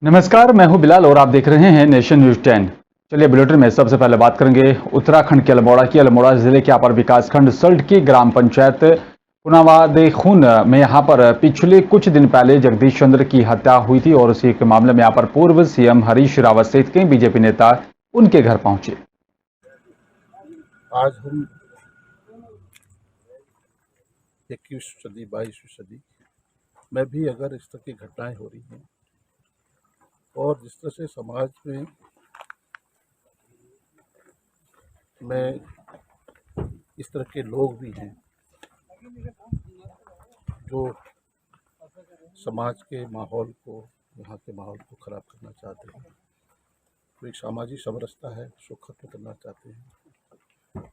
नमस्कार, मैं हूं बिलाल और आप देख रहे हैं नेशन न्यूज 10। चलिए बुलेटिन में सबसे पहले बात करेंगे उत्तराखंड के अल्मोड़ा की। अल्मोड़ा जिले के अपर विकासखंड सल्ट की ग्राम पंचायत पुनावादेखुन में यहां पर पिछले कुछ दिन पहले जगदीश चंद्र की हत्या हुई थी और उसी के मामले में यहां पर पूर्व सीएम हरीश रावत सहित कई बीजेपी नेता उनके घर पहुंचे। आज हम 21वीं सदी 22वीं सदी में भी अगर इस तरह की घटनाएं हो रही हैं और जिस तरह से समाज में इस तरह के लोग भी हैं जो समाज के माहौल को, यहाँ के माहौल को ख़राब करना चाहते हैं, तो एक सामाजिक समरसता है उसको खत्म करना चाहते हैं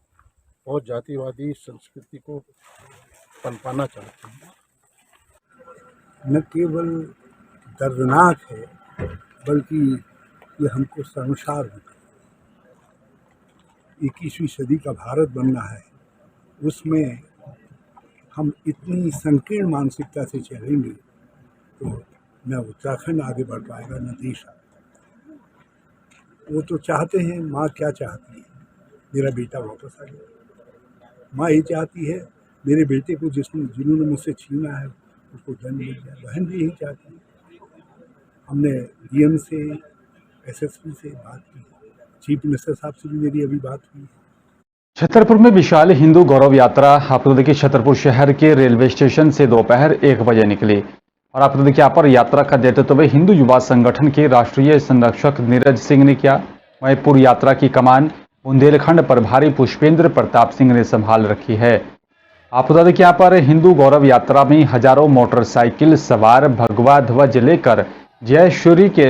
और जातिवादी संस्कृति को पनपाना चाहते हैं। न केवल दर्दनाक है बल्कि ये हमको शर्मसार होता है। 21वीं सदी का भारत बनना है, उसमें हम इतनी संकीर्ण मानसिकता से चलेंगे तो न उत्तराखंड आगे बढ़ पाएगा न देश। वो तो चाहते हैं, माँ क्या चाहती है, मेरा बेटा वापस आ जाए। माँ ये चाहती है मेरे बेटे को जिन्होंने मुझसे छीना है उसको दंड मिल जाए। बहन भी यही चाहती है। हमने डीएम से, एसएसपी से बात की, चीफ मिनिस्टर साहब से भी मेरी अभी बात हुई। छतरपुर में विशाल हिंदू गौरव यात्रा आपको देखिए छतरपुर शहर के रेलवे स्टेशन से दोपहर 1 बजे निकली और आपको देखिए यहाँ पर यात्रा का नेतृत्व हिंदू युवा संगठन के राष्ट्रीय संरक्षक नीरज सिंह ने किया। वहीं पूरी यात्रा की कमान बुंदेलखंड प्रभारी पुष्पेंद्र प्रताप सिंह ने संभाल रखी है। आपको बता दें कि यहाँ पर हिंदू गौरव यात्रा में हजारों मोटरसाइकिल सवार भगवा ध्वज लेकर जय श्री के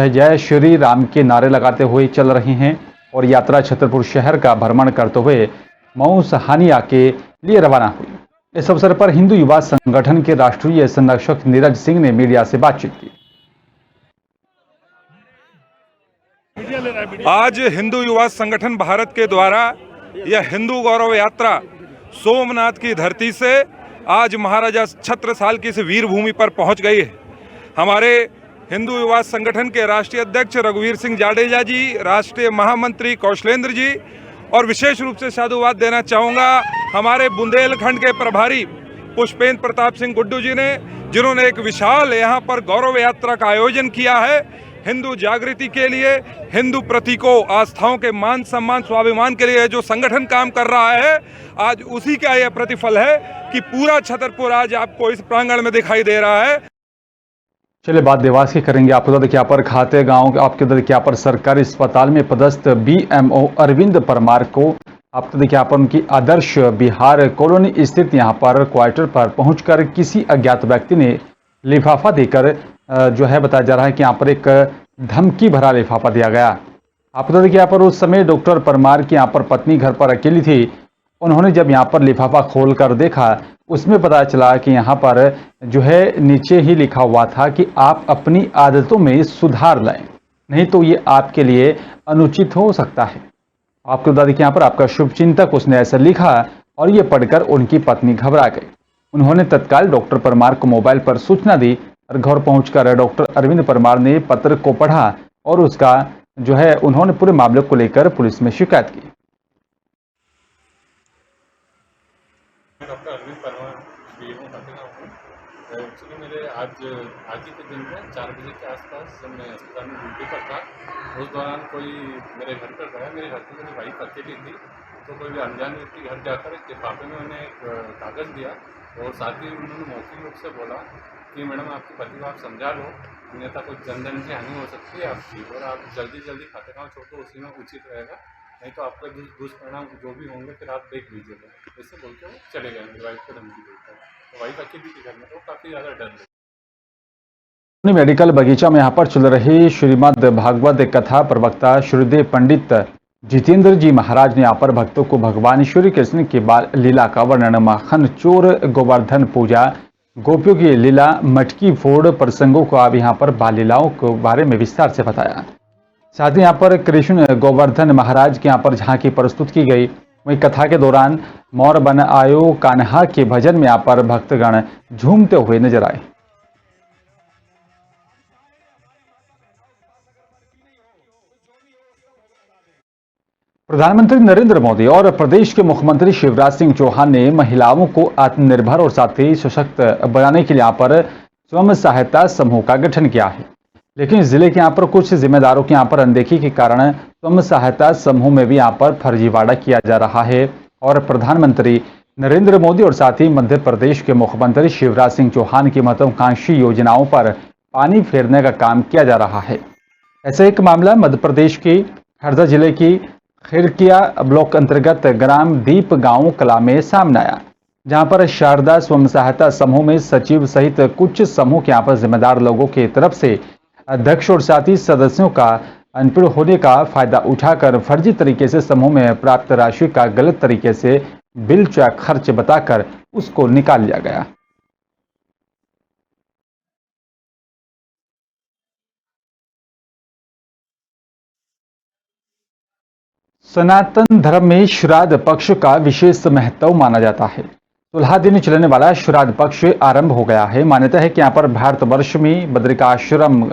जय श्री राम के नारे लगाते हुए चल रहे हैं और यात्रा छतरपुर शहर का भ्रमण करते हुए मऊ सहानिया के लिए रवाना हुई। इस अवसर पर हिंदू युवा संगठन के राष्ट्रीय संरक्षक नीरज सिंह ने मीडिया से बातचीत की। आज हिंदू युवा संगठन भारत के द्वारा यह हिंदू गौरव यात्रा सोमनाथ की धरती से आज महाराजा छत्रसाल की इस वीर भूमि पर पहुंच गई है। हमारे हिंदू युवा संगठन के राष्ट्रीय अध्यक्ष रघुवीर सिंह जाडेजा जी, राष्ट्रीय महामंत्री कौशलेंद्र जी और विशेष रूप से साधुवाद देना चाहूँगा हमारे बुंदेलखंड के प्रभारी पुष्पेंद्र प्रताप सिंह गुड्डू जी ने, जिन्होंने एक विशाल यहाँ पर गौरव यात्रा का आयोजन किया है। हिंदू जागृति के लिए, हिंदू प्रतीकों, आस्थाओं के मान सम्मान स्वाभिमान के लिए जो संगठन काम कर रहा है, आज उसी का यह प्रतिफल है कि पूरा छतरपुर आज आपको इस प्रांगण में दिखाई दे रहा है। चलिए बात देवास की करेंगे। आपको बता दें कि यहाँ पर खाते गांव आपके बता दें कि यहाँ पर सरकारी अस्पताल में पदस्थ बीएमओ अरविंद परमार को आपको देखिए यहाँ पर उनकी आदर्श बिहार कॉलोनी स्थित यहाँ पर क्वार्टर पर पहुंचकर किसी अज्ञात व्यक्ति ने लिफाफा देकर जो है बताया जा रहा है कि यहाँ पर एक धमकी भरा लिफाफा दिया गया। आपको बता दें कि यहाँ पर उस समय डॉक्टर परमार की यहाँ पर पत्नी घर पर अकेली थी। उन्होंने जब यहाँ पर लिफाफा खोल कर देखा, उसमें पता चला कि यहाँ पर जो है नीचे ही लिखा हुआ था कि आप अपनी आदतों में सुधार लाएं, नहीं तो ये आपके लिए अनुचित हो सकता है। आपको बता दें कि यहाँ पर आपका शुभचिंतक, उसने ऐसा लिखा और ये पढ़कर उनकी पत्नी घबरा गई। उन्होंने तत्काल डॉक्टर परमार को मोबाइल पर सूचना दी और घर पहुंचकर डॉक्टर अरविंद परमार ने पत्र को पढ़ा और उसका जो है उन्होंने पूरे मामले को लेकर पुलिस में शिकायत की। डॉक्टर अरविंद परमार बीएमओ खातेगांव हूँ। एक्चुअली मेरे आज ही के दिन में 4 बजे के आसपास जब मैं अस्पताल में ड्यूटी पर था, उस दौरान कोई मेरे घर पर गया। मेरे घर पर मेरी वाइफ अकेली थी, तो कोई भी अनजान व्यक्ति घर जाकर एक लिफाफे में उन्हें एक कागज़ दिया और साथ ही उन्होंने मौखिक रूप से बोला कि मैडम आपके पति को आप समझा लो, अन्यथा कुछ जनधन की हानि हो सकती है आपकी, और आप जल्दी खातेगांव छोड़ दो, उसी में उचित रहेगा, नहीं तो आपका दुष्परिणाम जो भी होंगे फिर आप देख लीजिएगा। ऐसे बोल के वो चले गए। मेरी वाइफ को धमकी देता है, तो वाइफ अकेली थी घर में, तो काफ़ी ज़्यादा डर लगा। मेडिकल बगीचा में यहाँ पर चल रही श्रीमद् भागवत कथा प्रवक्ता श्रीदेव पंडित जितेंद्र जी महाराज ने यहाँ पर भक्तों को भगवान श्री कृष्ण की बाल लीला का वर्णन, माखन चोर, गोवर्धन पूजा, गोपियों की लीला, मटकी फोड़ प्रसंगों को अब यहाँ पर बाल लीलाओं के बारे में विस्तार से बताया। साथ ही यहाँ पर कृष्ण गोवर्धन महाराज के यहाँ पर झांकी प्रस्तुत की गई। वहीं कथा के दौरान मोर बन आयो कान्हा के भजन में यहाँ पर भक्तगण झूमते हुए नजर आए। प्रधानमंत्री नरेंद्र मोदी और प्रदेश के मुख्यमंत्री शिवराज सिंह चौहान ने महिलाओं को आत्मनिर्भर और साथ ही सशक्त बनाने के लिए यहाँ पर स्वयं सहायता समूह का गठन किया है। लेकिन जिले के यहाँ पर कुछ जिम्मेदारों की यहाँ पर अनदेखी के कारण स्वयं सहायता समूह में भी यहाँ पर फर्जीवाड़ा किया जा रहा है और प्रधानमंत्री नरेंद्र मोदी और साथ ही मध्य प्रदेश के मुख्यमंत्री शिवराज सिंह चौहान की महत्वाकांक्षी योजनाओं पर पानी फेरने का काम किया जा रहा है। ऐसा एक मामला मध्य प्रदेश की हरदा जिले की खिरकिया ब्लॉक अंतर्गत ग्राम दीप गांव कला में सामने आया, जहां पर शारदा स्वयं सहायता समूह में सचिव सहित कुछ समूह के यहाँ पर जिम्मेदार लोगों की तरफ से अध्यक्ष और साथ ही सदस्यों का अनपढ़ होने का फायदा उठाकर फर्जी तरीके से समूह में प्राप्त राशि का गलत तरीके से बिल चेक खर्च बताकर उसको निकाल लिया गया। सनातन धर्म में श्राद्ध पक्ष का विशेष महत्व माना जाता है। 16 दिन चलने वाला श्राद्ध पक्ष आरंभ हो गया है। मान्यता है कि यहाँ पर भारतवर्ष में बद्रिकाश्रम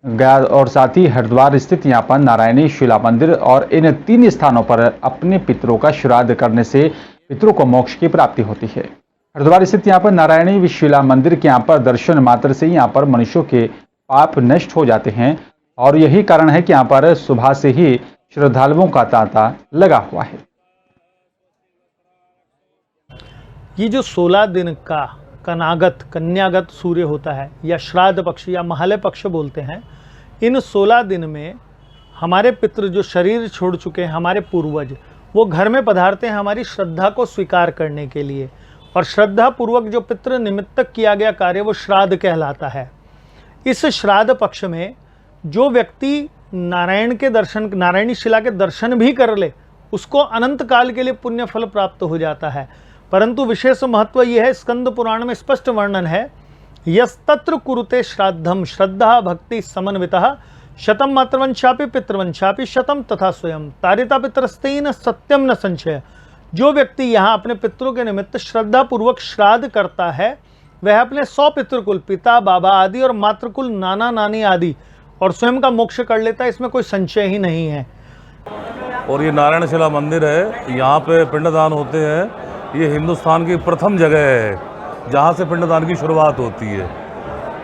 गया और साथ ही हरिद्वार स्थित यहाँ पर नारायणी शिला मंदिर और इन 3 स्थानों पर अपने पितरों का श्राद्ध करने से पितरों को मोक्ष की प्राप्ति होती है। हरिद्वार स्थित यहाँ पर नारायणी शिला मंदिर के यहाँ पर दर्शन मात्र से यहाँ पर मनुष्यों के पाप नष्ट हो जाते हैं और यही कारण है कि यहाँ पर सुबह से ही श्रद्धालुओं का तांता लगा हुआ है। ये जो 16 दिन का कन्यागत सूर्य होता है या श्राद्ध पक्ष या महालय पक्ष बोलते हैं, इन 16 दिन में हमारे पितृ जो शरीर छोड़ चुके हैं, हमारे पूर्वज, वो घर में पधारते हैं हमारी श्रद्धा को स्वीकार करने के लिए। और श्रद्धा पूर्वक जो पितृ निमित्तक किया गया कार्य वो श्राद्ध कहलाता है। इस श्राद्ध पक्ष में जो व्यक्ति नारायण के दर्शन, नारायणी शिला के दर्शन भी कर ले, उसको अनंत काल के लिए पुण्य फल प्राप्त हो जाता है। परंतु विशेष महत्व यह है, स्कंद पुराण में स्पष्ट वर्णन है, यस्तत्र कुरुते श्राद्धम श्रद्धा भक्ति समन्वितः शतम मातृवंशापि पितृवंशापि शतम तथा स्वयं तारिता पितरस्तेन सत्यम न संशय। जो व्यक्ति यहाँ अपने पितरों के निमित्त श्रद्धा पूर्वक श्राद्ध करता है, वह अपने 100 पितृकुल, पिता बाबा आदि और मातृकुल नाना नानी आदि और स्वयं का मोक्ष कर लेता है। इसमें कोई संशय ही नहीं है। और ये नारायण शिला मंदिर है, यहाँ पे पिंडदान होते हैं। ये हिंदुस्तान की प्रथम जगह है जहाँ से पिंडदान की शुरुआत होती है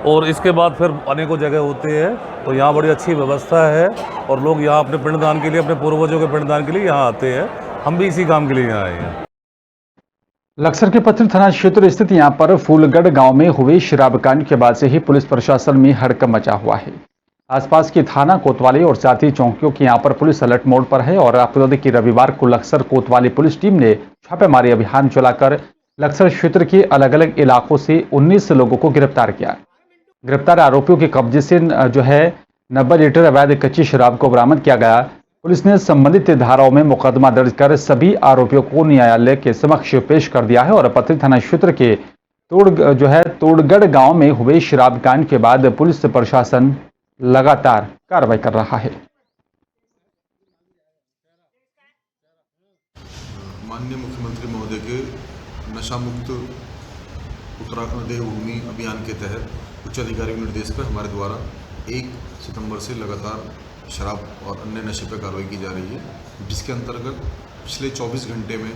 और इसके बाद फिर अनेकों जगह होते हैं। तो यहाँ बड़ी अच्छी व्यवस्था है और लोग यहाँ अपने पिंडदान के लिए, अपने पूर्वजों के पिंडदान के लिए यहाँ आते हैं। हम भी इसी काम के लिए यहाँ आए हैं। लक्सर के पथरी थाना क्षेत्र स्थित यहाँ पर फूलगढ़ गांव में हुए शराब कांड के बाद से ही पुलिस प्रशासन में हड़कंप मचा हुआ है। आसपास की थाना कोतवाली और साथ ही चौकियों की यहाँ पर पुलिस अलर्ट मोड पर है और आपको बता दें कि रविवार को लक्सर कोतवाली पुलिस टीम ने छापेमारी अभियान चलाकर लक्सर क्षेत्र के अलग अलग इलाकों से 19 लोगों को गिरफ्तार किया। गिरफ्तार आरोपियों के कब्जे से जो है 90 लीटर अवैध कच्ची शराब को बरामद किया गया। पुलिस ने संबंधित धाराओं में मुकदमा दर्ज कर सभी आरोपियों को न्यायालय के समक्ष पेश कर दिया है और पथरी थाना क्षेत्र के तोड़गढ़ गांव में हुए शराब कांड के बाद पुलिस प्रशासन लगातार कार्रवाई कर रहा है। माननीय मुख्यमंत्री महोदय के नशा मुक्त उत्तराखंड देवभूमि अभियान के तहत उच्च अधिकारी के निर्देश पर हमारे द्वारा 1 सितंबर से लगातार शराब और अन्य नशे पर कार्रवाई की जा रही है, जिसके अंतर्गत पिछले 24 घंटे में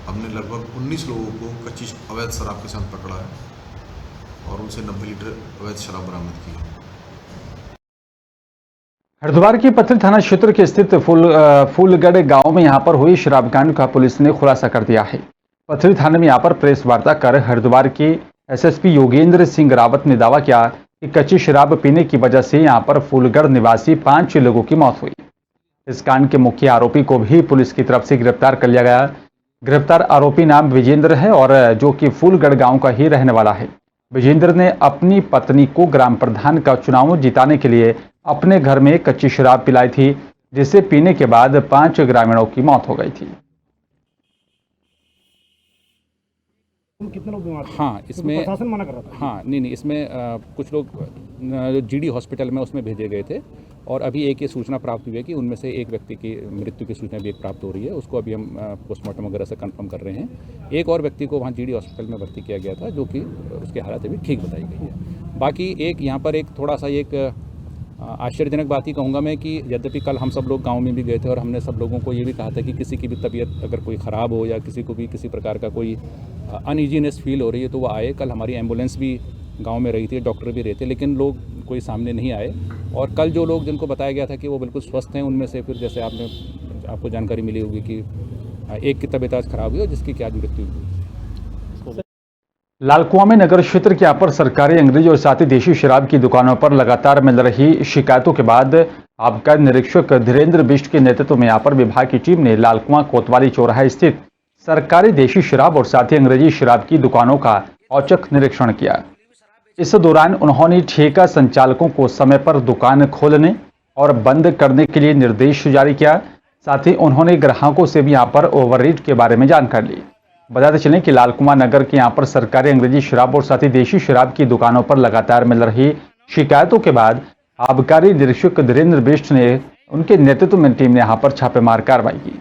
हमने लगभग 19 लोगों को कच्ची अवैध शराब के साथ पकड़ा है और उनसे 90 लीटर अवैध शराब बरामद की है। हरिद्वार के पथरी थाना क्षेत्र के स्थित फूलगढ़ गांव में यहां पर हुई शराब कांड का पुलिस ने खुलासा कर दिया है। पथरी थाने में यहां पर प्रेस वार्ता कर हरिद्वार के एसएसपी योगेंद्र सिंह रावत ने दावा किया कि कच्ची शराब पीने की वजह से यहां पर फूलगढ़ निवासी 5 लोगों की मौत हुई। इस कांड के मुख्य आरोपी को भी पुलिस की तरफ से गिरफ्तार कर लिया गया। गिरफ्तार आरोपी नाम विजेंद्र है और जो कि फूलगढ़ गाँव का ही रहने वाला है। विजेंद्र ने अपनी पत्नी को ग्राम प्रधान का चुनाव जिताने के लिए अपने घर में कच्ची शराब पिलाई थी, जिसे पीने के बाद 5 ग्रामीणों की मौत हो गई थी। कितने लोग बीमार थे? हाँ, इसमें प्रशासन मना कर रहा था। हाँ, नहीं, इसमें कुछ लोग जीडी हॉस्पिटल में उसमें भेजे गए थे और अभी एक ये सूचना प्राप्त हुई है कि उनमें से एक व्यक्ति की मृत्यु की सूचना भी एक प्राप्त हो रही है। उसको अभी हम पोस्टमार्टम वगैरह से कंफर्म कर रहे हैं। एक और व्यक्ति को वहाँ जीडी हॉस्पिटल में भर्ती किया गया था, जो कि उसकी हालत अभी ठीक बताई गई है। बाकी एक यहाँ पर एक थोड़ा सा एक आश्चर्यजनक बात ही कहूँगा मैं कि यद्यपि कल हम सब लोग गांव में भी गए थे और हमने सब लोगों को ये भी कहा था कि किसी की भी तबीयत अगर कोई ख़राब हो या किसी को भी किसी प्रकार का कोई अनईजीनेस फील हो रही है तो वो आए। कल हमारी एम्बुलेंस भी गांव में रही थी, डॉक्टर भी रहे थे, लेकिन लोग कोई सामने नहीं आए। और कल जो लोग जिनको बताया गया था कि वो बिल्कुल स्वस्थ हैं, उनमें से फिर जैसे आपको जानकारी मिली होगी कि एक की तबीयत आज ख़राब हुई और जिसकी क्या मृत्यु हुई। लालकुआं में नगर क्षेत्र के यहाँ पर सरकारी अंग्रेजी और साथ ही देशी शराब की दुकानों पर लगातार मिल रही शिकायतों के बाद आबकारी निरीक्षक धीरेन्द्र बिष्ट के नेतृत्व में यहाँ पर विभाग की टीम ने लालकुआं कोतवाली चौराहा स्थित सरकारी देशी शराब और साथ ही अंग्रेजी शराब की दुकानों का औचक निरीक्षण किया। इस दौरान उन्होंने ठेका संचालकों को समय पर दुकान खोलने और बंद करने के लिए निर्देश जारी किया। साथ ही उन्होंने ग्राहकों से भी यहाँ पर ओवररेट के बारे में जानकारी ली। बताते चलें कि लालकुआं नगर के यहाँ पर सरकारी अंग्रेजी शराब और साथ ही देशी शराब की दुकानों पर लगातार मिल रही शिकायतों के बाद आबकारी निरीक्षक धीरेन्द्र बिष्ट ने उनके नेतृत्व में टीम ने यहाँ पर छापेमार कार्रवाई की।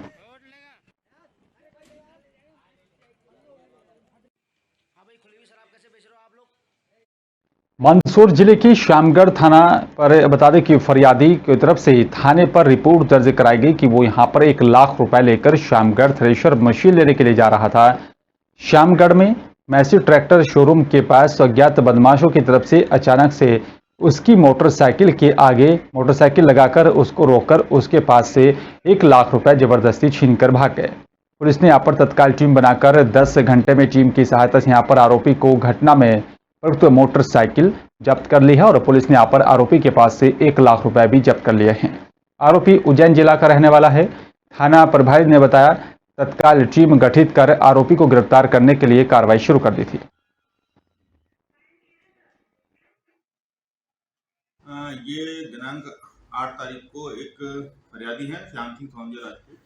मंदसौर जिले की श्यामगढ़ थाना पर बता दें कि फरियादी की तरफ से थाने पर रिपोर्ट दर्ज कराई गई कि वो यहां पर 1 लाख रुपए लेकर श्यामगढ़ थ्रेशर मशीन लेने के लिए जा रहा था। श्यामगढ़ में मैसी ट्रैक्टर शोरूम के पास अज्ञात बदमाशों की तरफ से अचानक से उसकी मोटरसाइकिल के आगे मोटरसाइकिल लगाकर उसको रोककर उसके पास से 1 लाख रुपए जबरदस्ती छीनकर भाग गए। पुलिस ने यहाँ पर तत्काल टीम बनाकर 10 घंटे में टीम की सहायता से यहाँ पर आरोपी को घटना में प्रयुक्त मोटरसाइकिल जब्त कर ली है और पुलिस ने यहाँ पर आरोपी के पास से 1 लाख रुपए भी जब्त कर लिए हैं। आरोपी उज्जैन जिला का रहने वाला है। थाना प्रभारी ने बताया तत्काल टीम गठित कर आरोपी को गिरफ्तार करने के लिए कार्रवाई शुरू कर दी थी। ये दिनांक 8 तारीख को एक फरियादी है श्याम सिंह सोंजे राजपूत,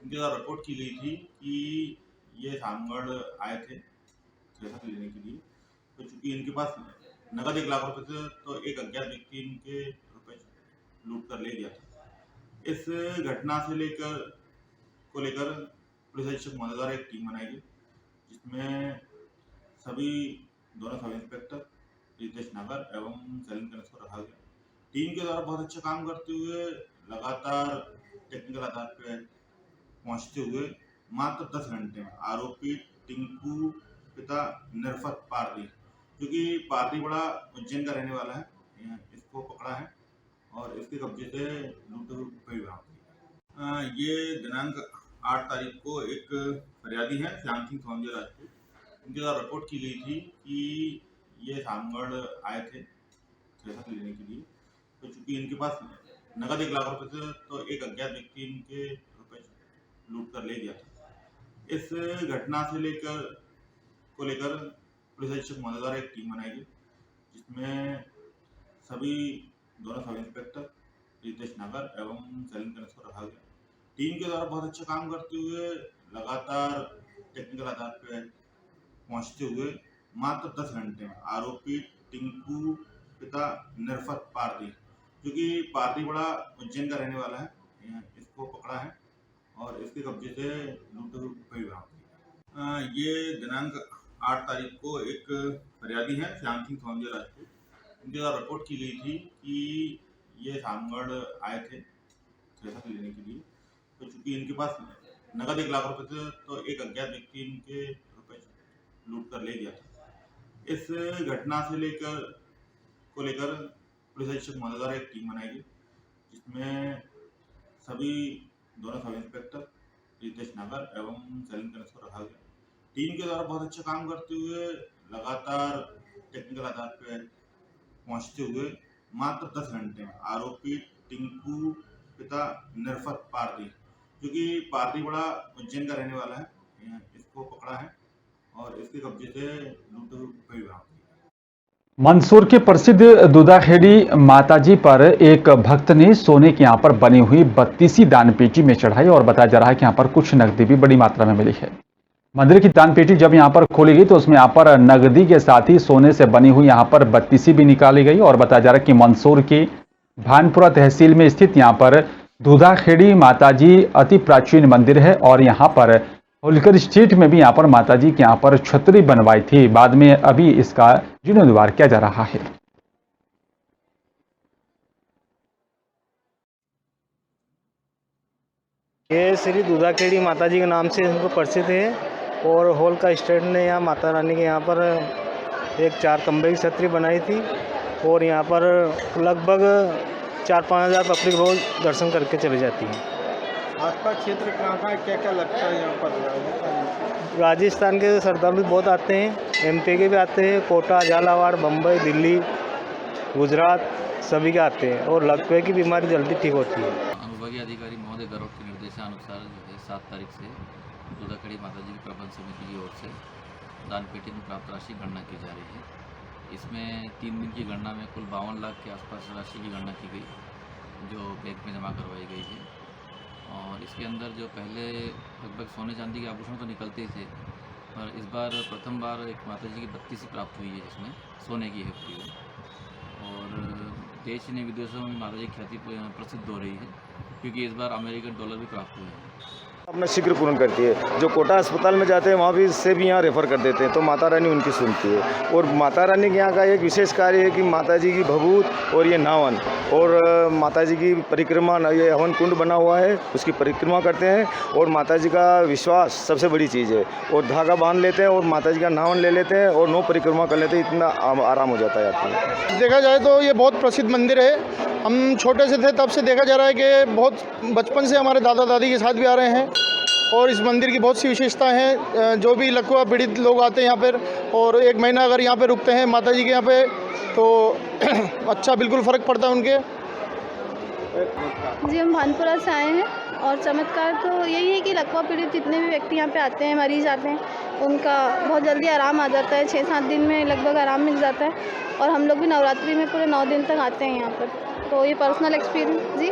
इनके द्वारा रिपोर्ट की गई थी कि ये श्यामगढ़ आए थे थ्रेशर लेने के लिए। तो चूंकि इनके पास नगद 1 लाख रुपए थे तो एक अज्ञात व्यक्ति इनके रुपए लूट कर ले गया था। इस घटना से लेकर पुलिस अधीक्षक महोदय द्वारा एक टीम बनाई गई जिसमें सभी दोनों सब इंस्पेक्टर रितेश नागर एवं सलीम कनस को रखा गया। टीम के द्वारा बहुत अच्छा काम करते हुए लगातार टेक्निकल आधार पर पहुंचते हुए मात्र 10 घंटे में आरोपी टिंकू पिता निर्फत पारदी, जो कि पारदी बड़ा उज्जैन का रहने वाला है, इसको पकड़ा है और इसके कब्जे से लूटे हुए रुपये बरामद किए। ये दिनांक 8 तारीख को एक फरियादी है श्याम सिंह सोंजे राजपूत, इनके द्वारा रिपोर्ट की गई थी कि ये श्यामगढ़ आए थे थ्रेशर लेने के लिए। तो चूंकि इनके पास नगद 1 लाख रुपए थे तो एक अज्ञात व्यक्ति इनके रुपए लूट कर ले गया था। इस घटना से लेकर पुलिस अधीक्षक महोदय द्वारा एक टीम बनाई गई जिसमें सभी दोनों सब इंस्पेक्टर रितेश नागर एवं सलीम कनस को रखा गया। टीम के द्वारा बहुत अच्छा काम करते हुए लगातार टेक्निकल आधार पर पहुंचते हुए मात्र 10 घंटे में आरोपी टिंकू पिता निर्फत पारदी, जो कि पारदी बड़ा उज्जैन का रहने वाला है, इसको पकड़ा है और इसके कब्जे से लूटे हुए रुपये बरामद किए। ये दिनांक 8 तारीख को एक फरियादी है श्याम सिंह सोंजे राजपूत, इनके द्वारा रिपोर्ट की गई थी कि ये श्यामगढ़ आए थे थ्रेशर लेने के लिए। तो चूंकि इनके पास नगद 1 लाख रुपए थे तो एक अज्ञात व्यक्ति इनके रुपए लूट कर ले गया था। इस घटना से लेकर पुलिस अधीक्षक महोदय द्वारा एक टीम बनाई गई जिसमें सभी दोनों सब इंस्पेक्टर रितेश नागर एवं सलीम कनस को रखा गया। टीम के द्वारा बहुत अच्छा काम करते हुए लगातार टेक्निकल आधार पर पहुंचते हुए मात्र 10 घंटे में आरोपी टिंकू पिता निर्फत पारदी, जो कि पारदी बड़ा उज्जैन का रहने वाला है, इसको पकड़ा है और इसके कब्जे से लूटे हुए रुपये बरामद किए। मंदसौर के प्रसिद्ध दुधाखेड़ी माताजी पर एक भक्त ने सोने की यहाँ पर बनी हुई 32 दान पेटी में चढ़ाई और बताया जा रहा है कि यहाँ पर कुछ नकदी भी बड़ी मात्रा में मिली है। मंदिर की दान पेटी जब यहाँ पर खोली गई तो उसमें यहाँ पर नकदी के साथ ही सोने से बनी हुई यहाँ पर 32 भी निकाली गई और बताया जा रहा है कि मंदसौर की भानपुरा तहसील में स्थित यहाँ पर दुधाखेड़ी माताजी अति प्राचीन मंदिर है और यहाँ पर होलकर स्ट्रीट में भी यहाँ पर माताजी के यहाँ पर छतरी बनवाई थी। बाद में अभी इसका जीर्णोद्धार किया जा रहा है। ये श्री दूधाखेड़ी माता जी के नाम से इनको प्रसिद्ध है और होल का स्टैंड ने यहाँ माता रानी के यहाँ पर एक 4 खंबे की छतरी बनाई थी और यहाँ पर लगभग 4-5 हज़ार पब्लिक रोज दर्शन करके चली जाती है। आसपास क्षेत्र कहाँ क्या क्या लगता है यहाँ पर? राजस्थान के श्रद्धालु बहुत आते हैं, MP के भी आते हैं, कोटा, झालावाड़, बम्बई, दिल्ली, गुजरात सभी के आते हैं और लकवे की बीमारी जल्दी ठीक होती है। अनुभागीय अधिकारी महोदय गौरव के निर्देशानुसार जो है 7 तारीख से दूधाखेड़ी माता जी की प्रबंध समिति की ओर से दान पेटी में प्राप्त राशि गणना की जा रही है। इसमें 3 दिन की गणना में कुल 52 लाख के आसपास राशि की गणना की गई जो बैंक में जमा करवाई गई है। और इसके अंदर जो पहले लगभग सोने चांदी के आभूषण तो निकलते ही थे, पर इस बार प्रथम बार एक माता जी की बत्ती प्राप्त हुई है जिसमें सोने की है पूरी। और देश ने विदेशों में माता जी की ख्याति प्रसिद्ध हो रही है क्योंकि इस बार अमेरिकन डॉलर भी प्राप्त हुए हैं। अपना शीघ्र पूर्ण करती है। जो कोटा अस्पताल में जाते हैं वहाँ भी से भी यहाँ रेफ़र कर देते हैं, तो माता रानी उनकी सुनती है। और माता रानी के यहाँ का एक विशेष कार्य है कि माता जी की भभूत और ये नावन और माता जी की परिक्रमा, ये हवन कुंड बना हुआ है, उसकी परिक्रमा करते हैं। और माता जी का विश्वास सबसे बड़ी चीज़ है। और धागा बांध लेते हैं और माता जी का नावन ले लेते हैं और 9 परिक्रमा कर लेते हैं, इतना आराम हो जाता है आपको। देखा जाए तो ये बहुत प्रसिद्ध मंदिर है। हम छोटे से थे तब से देखा जा रहा है कि बहुत बचपन से हमारे दादा दादी के साथ भी आ रहे हैं और इस मंदिर की बहुत सी विशेषताएं हैं। जो भी लकवा पीड़ित लोग आते हैं यहाँ पर और 1 महीना अगर यहाँ पे रुकते हैं माता जी के यहाँ पे तो अच्छा बिल्कुल फ़र्क पड़ता है उनके। जी हम भानपुरा से आए हैं और चमत्कार तो यही है कि लकवा पीड़ित जितने भी व्यक्ति यहाँ पे आते हैं, मरीज आते हैं, उनका बहुत जल्दी आराम आ जाता है। 6-7 दिन में लगभग आराम मिल जाता है। और हम लोग भी नवरात्रि में पूरे 9 दिन तक आते हैं यहाँ पर, तो ये पर्सनल एक्सपीरियंस। जी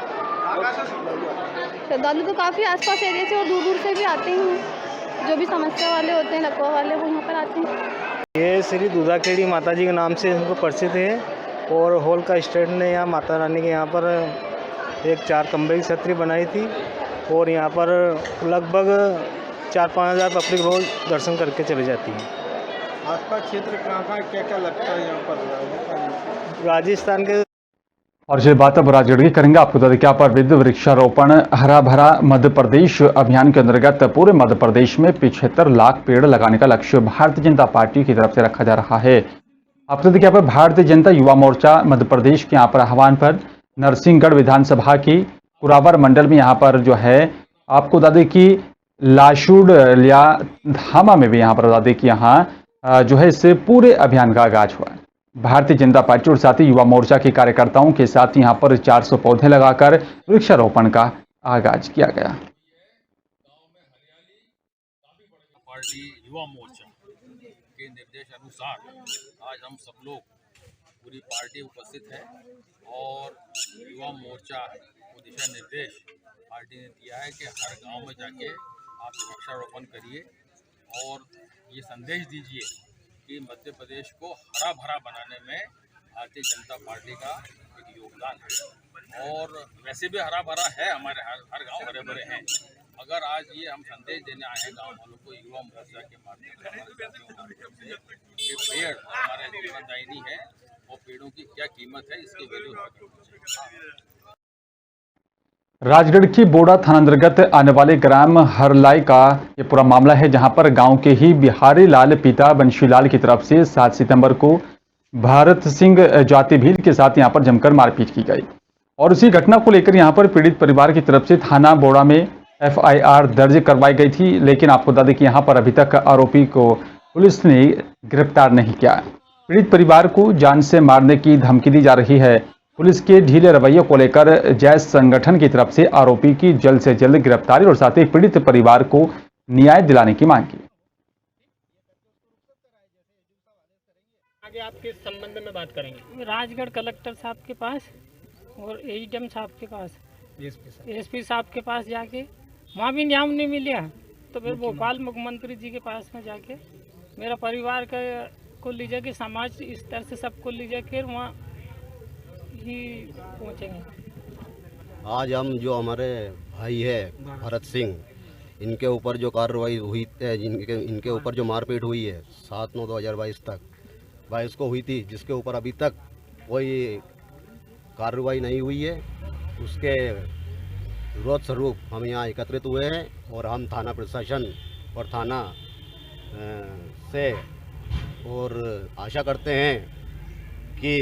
श्रद्धालु तो काफ़ी आसपास एरिया से और दूर दूर से भी आते हैं। जो भी समस्या वाले होते हैं, लकवा वाले, वो यहाँ पर आते हैं। ये श्री दूधाखेड़ी माता जी के नाम से इनको प्रसिद्ध है और होल का स्टैंड ने यहाँ माता रानी के यहाँ पर एक 4 खंबे की छतरी बनाई थी और यहाँ पर लगभग 4-5 हज़ार पब्लिक रोज दर्शन करके चली जाती है। आसपास क्षेत्र कहाँ क्या क्या लगता है यहाँ पर? राजस्थान के। और ये बात अब राजगढ़ की करेंगे। आपको बता दें कि यहाँ पर विविध वृक्षारोपण हरा भरा मध्य प्रदेश अभियान के अंतर्गत पूरे मध्य प्रदेश में 75 लाख पेड़ लगाने का लक्ष्य भारतीय जनता पार्टी की तरफ से रखा जा रहा है। आपको बता दें कि यहाँ पर भारतीय जनता युवा मोर्चा मध्य प्रदेश के यहाँ पर आह्वान पर नरसिंहगढ़ विधानसभा की कुरावर मंडल में यहाँ पर जो है आपको बता दें कि लाशुड लिया धामा में भी यहाँ पर बता दें कि यहाँ जो है इससे पूरे अभियान का आगाज हुआ। भारतीय जनता पार्टी और साथ ही युवा मोर्चा के कार्यकर्ताओं के साथ यहाँ पर 400 पौधे लगाकर वृक्षारोपण का आगाज किया गया। पार्टी युवा मोर्चा के निर्देश अनुसार आज हम सब लोग पूरी पार्टी उपस्थित है और युवा मोर्चा को दिशा निर्देश पार्टी ने दिया है कि हर गांव में जाके आप वृक्षारोपण करिए और ये संदेश दीजिए कि मध्य प्रदेश को हरा भरा बनाने में भारतीय जनता पार्टी का एक योगदान है। और वैसे भी हरा भरा है, हमारे हर गांव हरे भरे हैं। अगर आज ये हम संदेश देने आए हैं गांव वालों को युवा मोर्चा के माध्यम से कि पेड़ हमारे जीवनदायिनी है और पेड़ों की क्या कीमत है, इसकी वैल्यू राजगढ़ की बोड़ा थाना अंतर्गत आने वाले ग्राम हरलाई का ये पूरा मामला है, जहां पर गांव के ही बिहारी लाल पिता बंशीलाल की तरफ से 7 सितंबर को भारत सिंह जाति भील के साथ यहां पर जमकर मारपीट की गई और उसी घटना को लेकर यहां पर पीड़ित परिवार की तरफ से थाना बोड़ा में FIR दर्ज करवाई गई थी। लेकिन आपको बता दें कि यहां पर अभी तक आरोपी को पुलिस ने गिरफ्तार नहीं किया। पीड़ित परिवार को जान से मारने की धमकी दी जा रही है। पुलिस के ढीले रवैये को लेकर जैस संगठन की तरफ से आरोपी की जल्द से जल्द गिरफ्तारी और साथ ही पीड़ित परिवार को न्याय दिलाने की मांग की। आगे आप किस संबंध में बात करेंगे? राजगढ़ कलेक्टर साहब के पास और ADM साहब के पास, SP साहब के पास जाके वहाँ भी न्याय नहीं मिला, तो फिर भोपाल मुख्यमंत्री जी के पास में जाके मेरा परिवार को ले जाके समाज इस तरह से सबको ले जाके वहाँ ही पहुँचेंगे। आज हम जो हमारे भाई है भरत सिंह, इनके ऊपर जो कार्रवाई हुई है, इनके ऊपर जो मारपीट हुई है 7/9/2022 को हुई थी, जिसके ऊपर अभी तक कोई कार्रवाई नहीं हुई है, उसके जरूरत स्वरूप हम यहाँ एकत्रित हुए हैं और हम थाना प्रशासन और थाना से और आशा करते हैं कि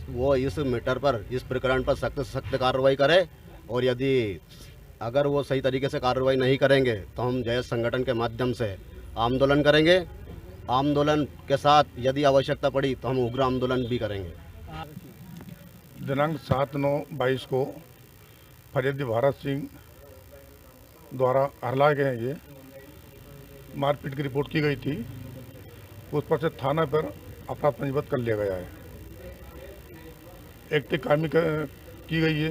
वो इस मैटर पर, इस प्रकरण पर सख्त से सख्त कार्रवाई करे, और यदि अगर वो सही तरीके से कार्रवाई नहीं करेंगे तो हम जय संगठन के माध्यम से आंदोलन करेंगे। आंदोलन के साथ यदि आवश्यकता पड़ी तो हम उग्र आंदोलन भी करेंगे। दिनांक 7/9/22 को फरियादी भारत सिंह द्वारा हरलाए गए ये मारपीट की रिपोर्ट की गई थी, उस पर से थाना पर अपराध पंजीबद्ध कर लिया गया है। एक्टिव कायमी की गई है।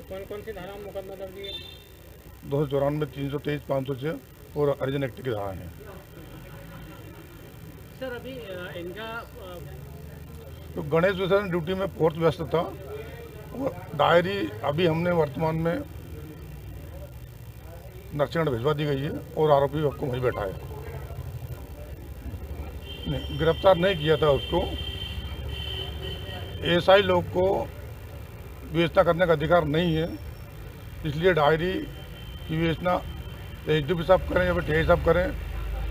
कौन कौन सी धारा में मुकदमा दर्ज है? 294, 323, 506 और अर्जन एक्ट की धारा है। सर अभी इनका तो गणेश विसर्जन ड्यूटी में फोर्थ व्यस्त था, और डायरी अभी हमने वर्तमान में नरसिंहगढ़ भिजवा दी गई है और आरोपी आपको वहीं बैठा है। नहीं, गिरफ्तार नहीं किया था उसको। एएसआई लोग को विवेचना करने का अधिकार नहीं है, इसलिए डायरी की विवेचना एसडीपी साहब करें या फिर टीआई साहब करें।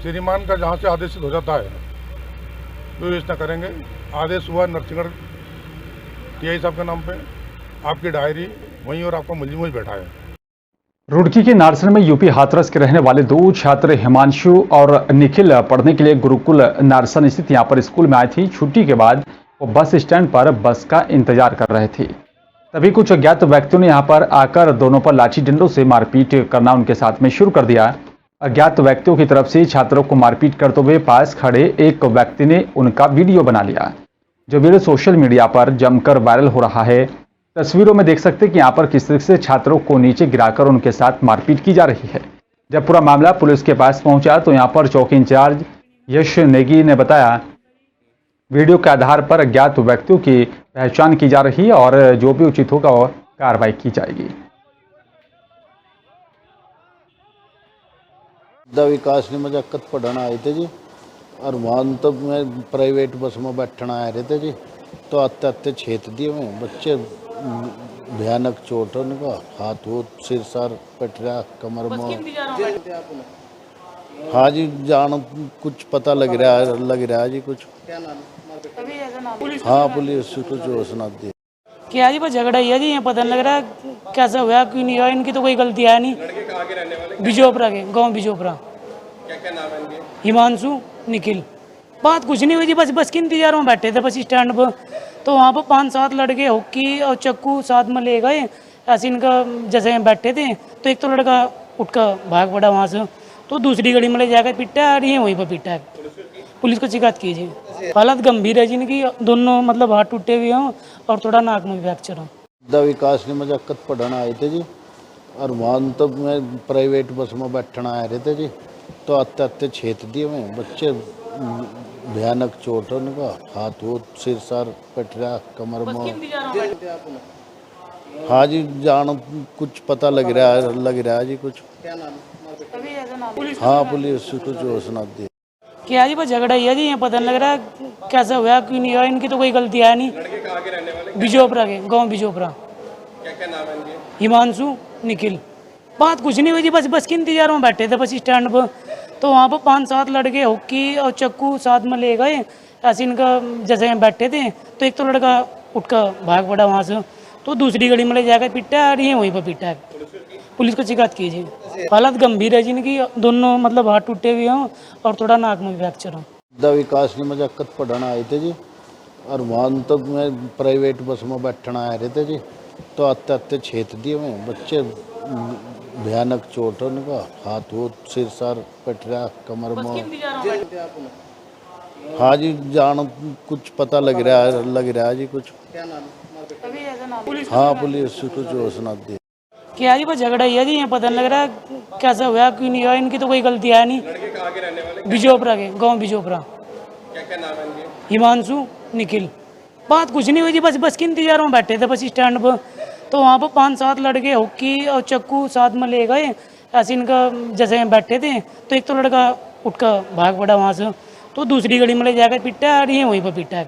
श्रीमान का जहाँ से आदेशित हो जाता है विवेचना करेंगे। आदेश हुआ नरसिंहगढ़ टीआई साहब के नाम पे, आपकी डायरी वहीं और आपका मुलजिम वहीं बैठा है। रुड़की के नारसन में यूपी हाथरस के रहने वाले 2 छात्र हिमांशु और निखिल पढ़ने के लिए गुरुकुल नारसन स्थित यहां पर स्कूल में आई थी। छुट्टी के बाद वो बस स्टैंड पर बस का इंतजार कर रहे थे, तभी कुछ अज्ञात व्यक्तियों ने यहां पर आकर दोनों पर लाठी डंडों से मारपीट करना उनके साथ में शुरू कर दिया। अज्ञात व्यक्तियों की तरफ से छात्रों को मारपीट करते हुए पास खड़े एक व्यक्ति ने उनका वीडियो बना लिया, जो वीडियो सोशल मीडिया पर जमकर वायरल हो रहा है। तस्वीरों में देख सकते हैं कि यहाँ पर किस तरह से छात्रों को नीचे गिराकर उनके साथ मारपीट की जा रही है। जब पूरा मामला पुलिस के पास पहुंचा तो यहाँ पर चौकी इंचार्ज यश नेगी ने बताया, वीडियो के आधार पर अज्ञात व्यक्तियों की पहचान की जा रही है और जो भी उचित होगा वो कार्रवाई की जाएगी। विकास ने मजाकत पढ़ाना आए थे जी, और वहाँ तो मैं प्राइवेट बस में बैठना आए रहे थे जी, तो आते आते छेद दिए में बच्चे, भयानक चोट है उनका, हाथ हो, सिर सार पटरा, कमर में। हाँ जी, जान कुछ पता लग रहा है जी कुछ। हाँ पुलिस को जो सुना दी क्या जी, बस झगड़ा ही है जी, यहाँ पता नहीं लग रहा कैसा हुआ क्यों नहीं हुआ। इनकी तो कोई गलती है नहीं। बिजोपरा के, गांव बिजोपरा। क्या नाम है इनके? हिमांशु, निखिल। बात कुछ नहीं हुई जी, बस के इंतजार में बैठे थे बस स्टैंड पर, तो वहाँ पर 5-7 लड़के हॉकी और चक्कू साथ में ले गए। ऐसे इनका जैसे बैठे थे तो एक तो लड़का उठकर भाग पड़ा वहाँ से, तो दूसरी गाड़ी में ले जाकर पिटा है, वहीं पर पिटा है। पुलिस को शिकायत कीजिए। हालत गंभीर है जिनकी, दोनों मतलब हाथ टूटे हुए हों और थोड़ा नाक में फ्रैक्चर हो। विकास ने मजाकत पढ़ाना आए थे जी, और वहाँ तो मैं प्राइवेट बस में बैठना आए रहे थे जी, तो आते आते छेद दिए में बच्चे, भयानक चोट है उनका, हाथ हो, सिर सार पटरा, कमर में। हाँ जी, जान कुछ पता लग रहा है जी कुछ। हाँ पुलिस को जो सुना दी क्या जी, बस झगड़ा ही है जी, यहाँ पता नहीं लग रहा कैसा हुआ क्यों नहीं हुआ। इनकी तो कोई गलती है नहीं। बिजोपरा के, गांव बिजोपरा। क्या नाम है इनके? हिमांशु, निखिल। बात कुछ नहीं हुई जी, बस के इंतजार में बैठे थे बस स्टैंड पर, तो वहाँ पर 5-7 लड़के हॉकी और चक्कू साथ में ले गए। ऐसे इनका जैसे बैठे थे तो एक तो लड़का उठकर भाग पड़ा वहाँ से, तो दूसरी गाड़ी में ले जाकर पिटा है, वहीं पर पिटा है। पुलिस को शिकायत कीजिए। हालत गंभीर है जिनकी, दोनों मतलब हाथ टूटे हुए हों और थोड़ा नाक में फ्रैक्चर हो। विकास ने मजाकत पढ़ाना आए थे जी, और वहाँ तो मैं प्राइवेट बस में बैठना आए रहे थे जी, तो आते आते छेद दिए में बच्चे, भयानक चोट है उनका, हाथ हो, सिर सार पटरा, कमर में। हाँ जी, जान कुछ पता लग रहा है जी कुछ। हाँ पुलिस को जो सुना दी क्या जी, बस झगड़ा ही है जी, यहाँ पता नहीं लग रहा कैसा हुआ क्यों नहीं हुआ। इनकी तो कोई गलती है नहीं। बिजोपरा के, गांव बिजोपरा। क्या नाम है इनके? हिमांशु, निखिल। बात कुछ नहीं हुई जी, बस के इंतजार में बैठे थे बस स्टैंड पर, तो वहाँ पर 5-7 लड़के हॉकी और चक्कू साथ में ले गए। ऐसे इनका जैसे बैठे थे तो एक तो लड़का उठकर भाग पड़ा वहाँ से, तो तो दूसरी गाड़ी में ले जाकर पिटा है और ये वहीं पर पिटा है।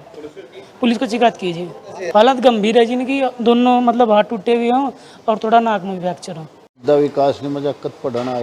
पुलिस को शिकायत कीजिए। हालत गंभीर है जिनकी, दोनों मतलब हाथ टूटे हुए हों और थोड़ा नाक में फ्रैक्चर हो। विकास ने मजाकत पढ़ाना